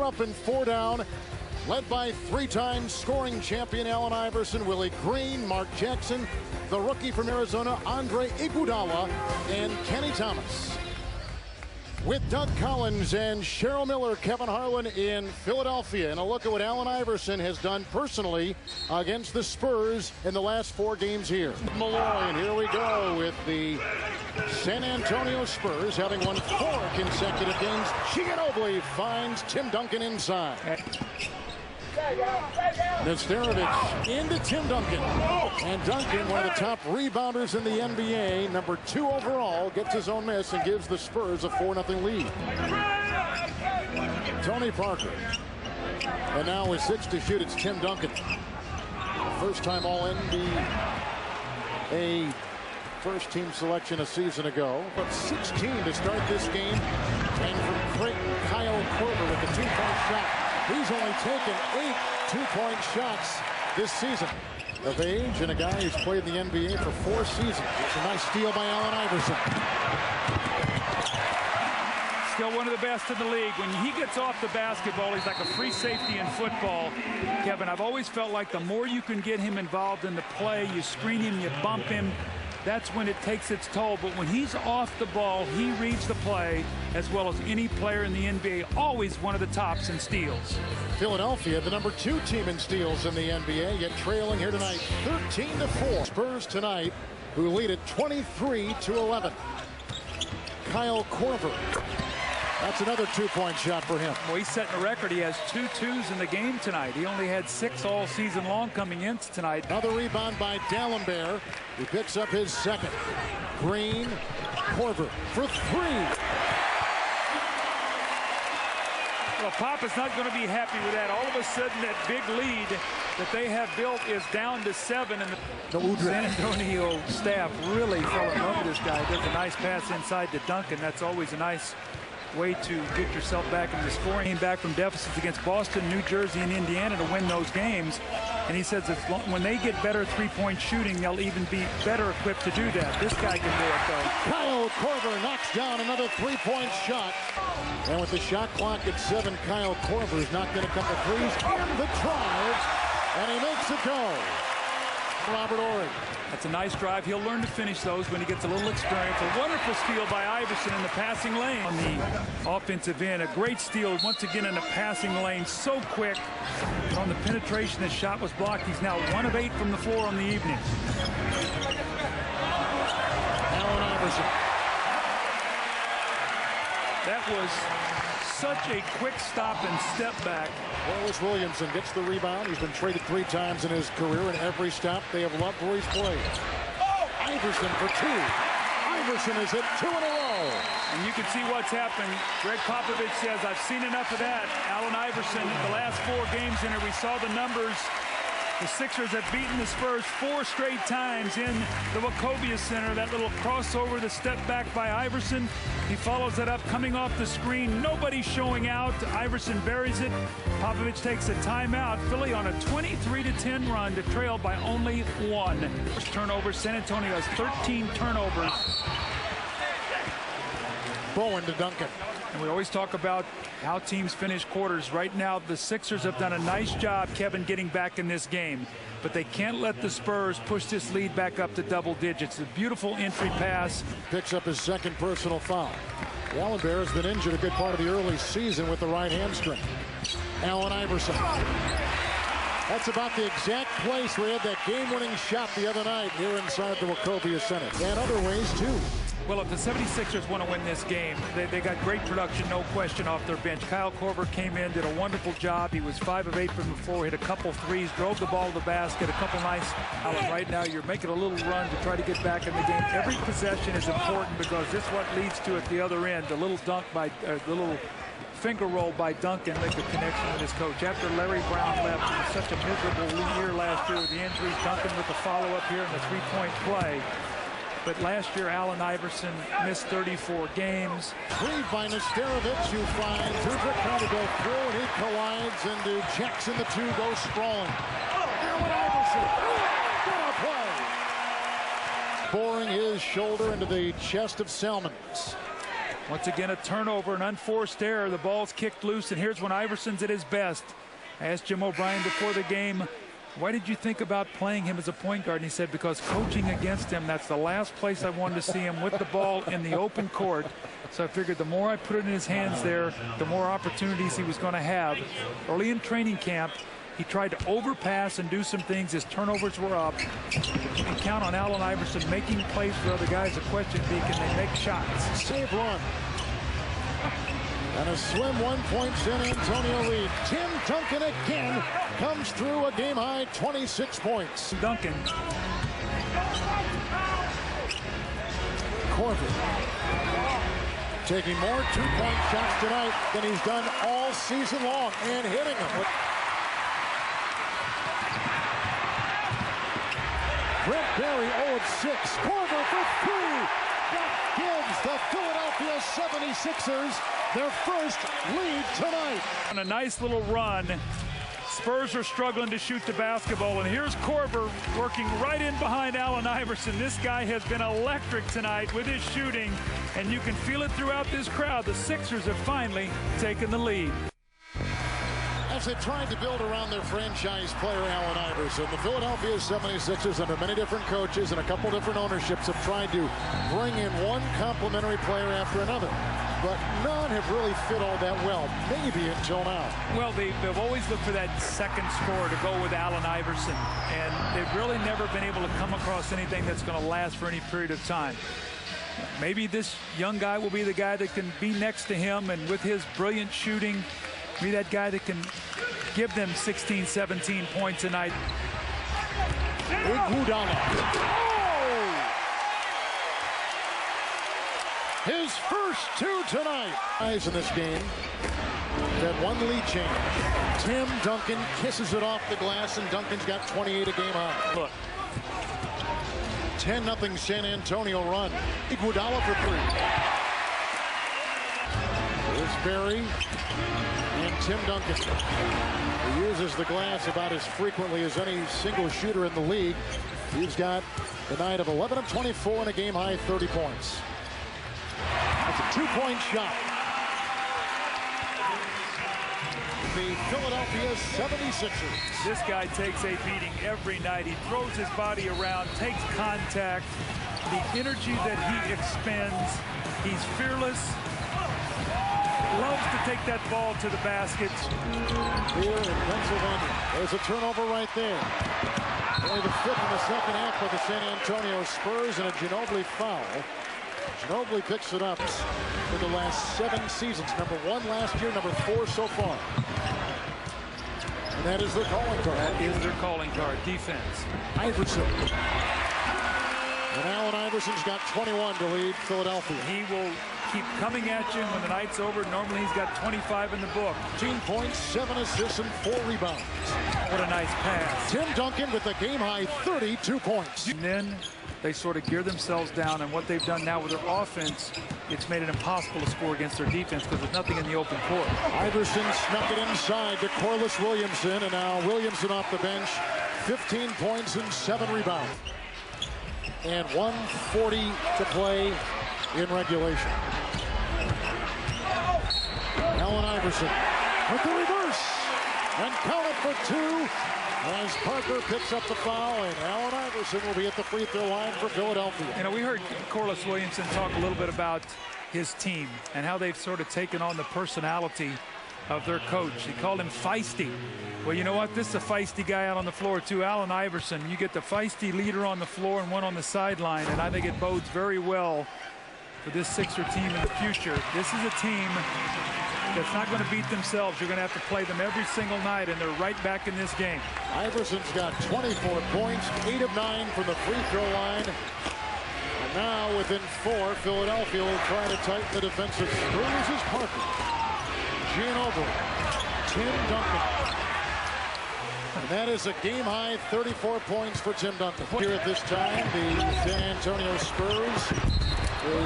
4 up and 4 down. Led by 3-time scoring champion Allen Iverson, Willie Green, Mark Jackson, the rookie from Arizona, Andre Iguodala, and Kenny Thomas. With Doug Collins and Cheryl Miller, Kevin Harlan in Philadelphia. And a look at what Allen Iverson has done personally against the Spurs in the last 4 games here. Malloy, and here we go with the San Antonio Spurs having won 4 consecutive games. Ginobili finds Tim Duncan inside. Nesterovic into Tim Duncan. And Duncan, one of the top rebounders in the NBA, number 2 overall, gets his own miss and gives the Spurs a 4-0 lead. Tony Parker. And now with 6 to shoot, it's Tim Duncan. First time All-NBA first-team selection a season ago. But 16 to start this game. And from Creighton, Kyle Korver with the 2-point shot. He's only taken 8 2-point shots this season. Of age, and a guy who's played in the NBA for 4 seasons. It's a nice steal by Allen Iverson. Still one of the best in the league. When he gets off the basketball, he's like a free safety in football. Kevin, I've always felt like the more you can get him involved in the play, you screen him, you bump him, that's when it takes its toll. But when he's off the ball, he reads the play as well as any player in the NBA. Always one of the tops in steals. Philadelphia, the number 2 team in steals in the NBA, yet trailing here tonight 13-4. Spurs tonight, who lead it 23-11. Kyle Korver. That's another 2-point shot for him. Well, he's setting a record. He has 2 2s in the game tonight. He only had 6 all season long coming in tonight. Another rebound by Dallenberg. He picks up his 2nd. Green, Korver for 3. Well, Pop is not going to be happy with that. All of a sudden, that big lead that they have built is down to 7. And the San Antonio staff really fell in love with this guy. There's a nice pass inside to Duncan. That's always a nice way to get yourself back into scoring. Came back from deficits against Boston, New Jersey, and Indiana to win those games. And he says when they get better 3-point shooting, they'll even be better equipped to do that. This guy can do it, though. Kyle Korver knocks down another 3-point shot. And with the shot clock at 7, Kyle Korver's knocked in a couple threes in the drive, and he makes it go. Robert Horry. That's a nice drive. He'll learn to finish those when he gets a little experience. A wonderful steal by Iverson in the passing lane. On the offensive end, a great steal once again in the passing lane. So quick. But on the penetration, his shot was blocked. He's now 1 of 8 from the floor on the evening. Allen Iverson. That was such a quick stop and step back. Wallace Williamson gets the rebound. He's been traded 3 times in his career, and every stop they have loved where he's played. Iverson for 2. Iverson is hit 2 in a row. And you can see what's happened. Greg Popovich says, I've seen enough of that. Allen Iverson, the last 4 games in here, we saw the numbers. The Sixers have beaten the Spurs 4 straight times in the Wachovia Center. That little crossover, the step back by Iverson. He follows it up, coming off the screen. Nobody showing out. Iverson buries it. Popovich takes a timeout. Philly on a 23-10 run to trail by only 1. First turnover. San Antonio has 13 turnovers. Bowen to Duncan. And we always talk about how teams finish quarters. Right now, the Sixers have done a nice job, Kevin, getting back in this game. But they can't let the Spurs push this lead back up to double digits. A beautiful entry pass. Picks up his 2nd personal foul. Dallenberg has been injured a good part of the early season with the right hamstring. Allen Iverson. That's about the exact place where he had that game-winning shot the other night here inside the Wachovia Center. And other ways, too. Well, if the 76ers want to win this game, they got great production, no question, off their bench. Kyle Korver came in, did a wonderful job. He was 5 of 8 from the floor, hit a couple threes, drove the ball to the basket, a couple nice. Right now, you're making a little run to try to get back in the game. Every possession is important because this is what leads to at the other end. The little dunk by the little finger roll by Duncan, make a connection with his coach. After Larry Brown left, it was such a miserable year last year with the injuries. Duncan with the follow-up here in the 3-point play. But last year, Allen Iverson missed 34 games. Reed by Nesterovic, who finds Udrich trying to go through, and he collides into Jackson. The 2 goes sprawling. Allen Iverson, what a play! Boring his shoulder into the chest of Salmons. Once again, a turnover, an unforced error. The ball's kicked loose, and here's when Iverson's at his best. I asked Jim O'Brien before the game, why did you think about playing him as a point guard? And he said, because coaching against him, that's the last place I wanted to see him with the ball in the open court. So I figured the more I put it in his hands there, the more opportunities he was going to have. Early in training camp, he tried to overpass and do some things. His turnovers were up. But you can count on Allen Iverson making plays for other guys. The question being, can they make shots? Save run. And a slim 1 point San Antonio lead. Tim Duncan again comes through a game-high 26 points. Duncan. Korver taking more two-point shots tonight than he's done all season long and hitting them. Brent Berry 0 of 6. Korver for 3. That gives the Philadelphia 76ers their first lead tonight. On a nice little run. Spurs are struggling to shoot the basketball, and here's Korver working right in behind Allen Iverson. This guy has been electric tonight with his shooting, and you can feel it throughout this crowd. The Sixers have finally taken the lead. As they tried to build around their franchise player, Allen Iverson, the Philadelphia 76ers, under many different coaches and a couple different ownerships, have tried to bring in one complementary player after another. But none have really fit all that well, maybe until now. Well, they've always looked for that second scorer to go with Allen Iverson, and they've really never been able to come across anything that's going to last for any period of time. Maybe this young guy will be the guy that can be next to him, and with his brilliant shooting, be that guy that can give them 16, 17 points a night. Iguodala. His first two tonight. Guys in this game, that one lead change. Tim Duncan kisses it off the glass, and Duncan's got 28 a game high. Look. 10-0 San Antonio run. Iguodala for 3. Here's Berry and Tim Duncan. He uses the glass about as frequently as any single shooter in the league. He's got the night of 11 of 24 and a game high 30 points. That's a two-point shot. The Philadelphia 76ers. This guy takes a beating every night. He throws his body around, takes contact. The energy that he expends, he's fearless. Loves to take that ball to the basket. Here in Pennsylvania. There's a turnover right there. Only the fifth in the second half for the San Antonio Spurs, and a Ginobili foul. Ginobili picks it up for the last 7 seasons. Number 1 last year, number 4 so far. And that is their calling card. That is their calling card. Defense. Iverson. And Allen Iverson's got 21 to lead Philadelphia. He will keep coming at you when the night's over. Normally he's got 25 in the book. 15 points, 7 assists, and 4 rebounds. What a nice pass. Tim Duncan with a game-high 32 points. And then they sort of gear themselves down, and what they've done now with their offense, it's made it impossible to score against their defense because there's nothing in the open court. Iverson snuck it inside to Corliss Williamson, and now Williamson off the bench. 15 points and 7 rebounds. And 1:40 to play in regulation. Allen Iverson with the reverse, and count it for 2. As Parker picks up the foul, and Allen Iverson will be at the free throw line for Philadelphia. You know, we heard Corliss Williamson talk a little bit about his team and how they've sort of taken on the personality of their coach. He called him feisty. Well, you know what? This is a feisty guy out on the floor, too. Allen Iverson. You get the feisty leader on the floor and one on the sideline, and I think it bodes very well for this Sixer team in the future. This is a team that's not going to beat themselves. You're going to have to play them every single night, and they're right back in this game. Iverson's got 24 points, 8 of 9 from the free throw line. And now within 4, Philadelphia will try to tighten the defensive screws as Parker. Ginobili, Tim Duncan. And that is a game-high 34 points for Tim Duncan. Here at this time, the San Antonio Spurs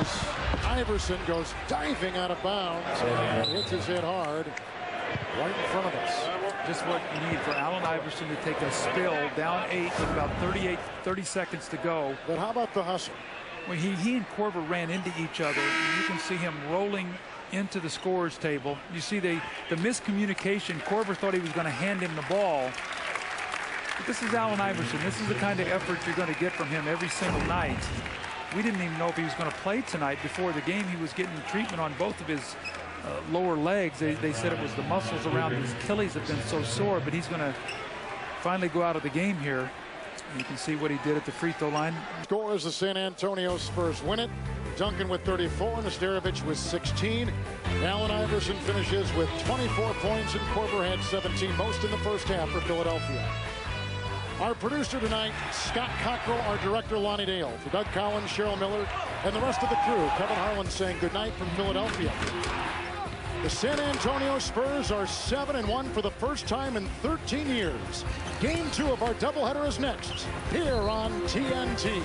is Iverson goes diving out of bounds and hits his head hard right in front of us. Just what you need for Allen Iverson to take a spill down 8 with about 30 seconds to go. But how about the hustle? Well, he and Korver ran into each other. You can see him rolling into the scorer's table. You see the miscommunication. Korver thought he was going to hand him the ball. But this is Allen Iverson. This is the kind of effort you're going to get from him every single night. We didn't even know if he was going to play tonight. Before the game, he was getting treatment on both of his lower legs. They said it was the muscles around his Achilles have been so sore, but he's going to finally go out of the game here. You can see what he did at the free throw line. Scores the San Antonio Spurs win it. Duncan with 34, Nesterovic with 16. Allen Iverson finishes with 24 points, and Korver had 17, most in the first half for Philadelphia. Our producer tonight, Scott Cockrell, our director, Lonnie Dale. For Doug Collins, Cheryl Miller, and the rest of the crew, Kevin Harlan saying goodnight from Philadelphia. The San Antonio Spurs are 7-1 for the first time in 13 years. Game 2 of our doubleheader is next, here on TNT.